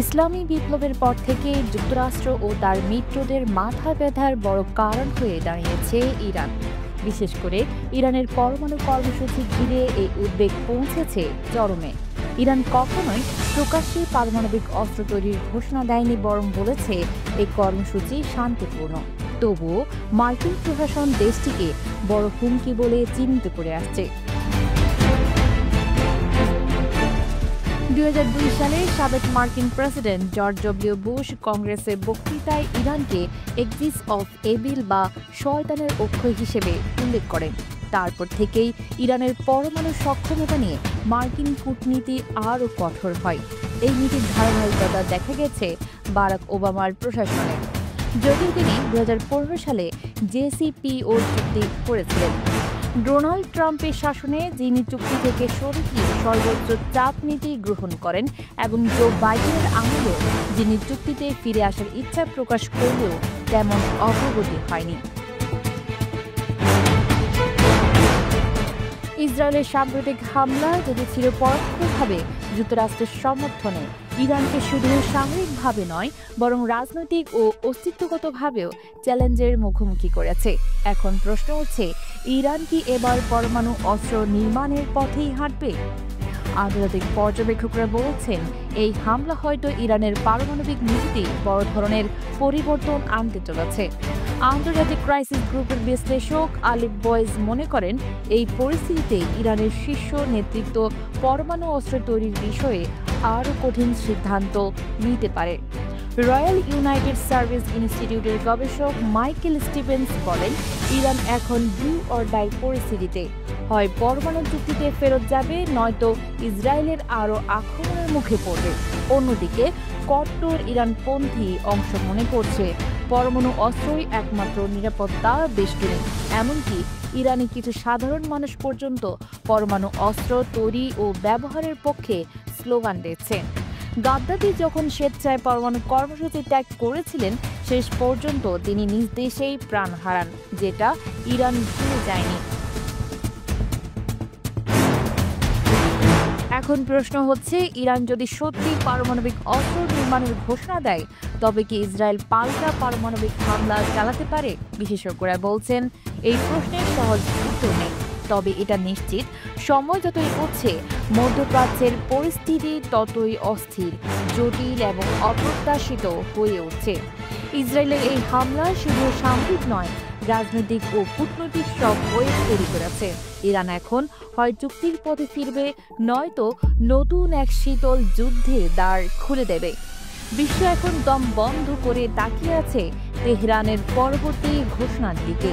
ইসলামী বিপ্লবের পর থেকে যুক্তরাষ্ট্র ও তার মিত্রদের মাথা ব্যথার বড় কারণ হয়ে দাঁড়িয়েছে ইরান। বিশেষ করে ইরানের পরমাণু কর্মসূচি ঘিরে এই উদ্বেগ পৌঁছেছে চরমে। ইরান কখনোই প্রকাশ্যে পারমাণবিক অস্ত্র তৈরির ঘোষণা দেয়নি, বরং বলেছে এই কর্মসূচি শান্তিপূর্ণ। তবুও মার্কিন প্রশাসন দেশটিকে বড় হুমকি বলে চিহ্নিত করে আসছে। 2002 সালে সাবেক মার্কিন প্রেসিডেন্ট জর্জ ডব্লিউ বুশ কংগ্রেসের বক্তৃতায় ইরানকে এক্সিস অফ এভিল বা শয়তানের অক্ষর হিসেবে উল্লেখ করেন। তারপর থেকেই ইরানের পরমাণু সক্ষমতা নিয়ে মার্কিন কূটনীতি আরও কঠোর হয়। এই নীতির ধারাবাহিকতা দেখা গেছে বারাক ওবামার প্রশাসনে, যদিও তিনি 2015 সালে জেসিপিও চুক্তি করেছিলেন। ডোনাল্ড ট্রাম্পের শাসনে যিনি চুক্তি থেকে সরে গিয়ে সর্বোচ্চ চাপ নীতি গ্রহণ করেন এবং জো বাইডেনের আমলেও যিনি চুক্তিতে ফিরে আসার ইচ্ছা প্রকাশ করলেও তেমন অগ্রগতি হয়নি। ইসরায়েলের সাম্প্রতিক হামলা যদি ছিল পরোক্ষভাবে যুক্তরাষ্ট্রের সমর্থনে, ইরানকে শুধু সামরিকভাবে নয় বরং রাজনৈতিক ও অস্তিত্বগতভাবেও চ্যালেঞ্জের মুখোমুখি করেছে। এখন প্রশ্ন হচ্ছে, ইরান কি এবার পরমাণু অস্ত্র নির্মাণের পথেই হাঁটবে? আন্তর্জাতিক পর্যবেক্ষকরা বলছেন, এই হামলা হয়তো ইরানের পারমাণবিক নীতিতে বড় ধরনের পরিবর্তন আনতে চলেছে। আন্তর্জাতিক ক্রাইসিস গ্রুপের বিশ্লেষক আলিফ বয়েজ মনে করেন, এই পরিস্থিতিতে ইরানের শীর্ষ নেতৃত্ব পরমাণু অস্ত্র তৈরির বিষয়ে আরও কঠিন সিদ্ধান্ত নিতে পারে। রয়্যাল ইউনাইটেড সার্ভিস ইনস্টিটিউটের গবেষক মাইকেল স্টিভেন্স বলেন, ইরান এখন ডু অর ডাই পরিস্থিতিতে, হয় পরমাণু চুক্তিতে ফেরত যাবে, নয়তো ইসরায়েলের আরও আক্রমণের মুখে পড়বে। অন্যদিকে কট্টর ইরানপন্থী অংশ মনে করছে, পরমাণু অস্ত্রই একমাত্র নিরাপত্তা বেষ্টনী। এমনকি ইরানি কিছু সাধারণ মানুষ পর্যন্ত পরমাণু অস্ত্র তৈরি ও ব্যবহারের পক্ষে স্লোগান দিচ্ছে। গাদ্দাফি যখন স্বেচ্ছায় পরমাণু কর্মসূচি ত্যাগ করেছিলেন, শেষ পর্যন্ত তিনি নিজ দেশেই প্রাণ হারান, যেটা ইরান ভুলে যায়নি। এখন প্রশ্ন হচ্ছে, ইরান যদি সত্যি পারমাণবিক অস্ত্র নির্মাণের ঘোষণা দেয়, তবে কি ইসরায়েল পাল্টা পারমাণবিক হামলা চালাতে পারে? বিশেষজ্ঞরা বলছেন, এই প্রশ্নের সহজ উত্তর নেই। তবে এটা নিশ্চিত, সময় যত এগোচ্ছে মধ্যপ্রাচ্যের পরিস্থিতি ততই অস্থির, জটিল এবং অপ্রত্যাশিত হয়ে উঠছে। ইসরায়েলের এই হামলা শুধু সামরিক নয়, রাজনৈতিক ও কূটনৈতিক সব ওয়েব তৈরি করেছে। ইরান এখন হয় চুক্তির পথে ফিরবে, নয়তো নতুন এক শীতল যুদ্ধের দ্বার খুলে দেবে। বিশ্ব এখন দম বন্ধ করে তাকিয়ে আছে তেহরানের পরবর্তী ঘোষণার দিকে।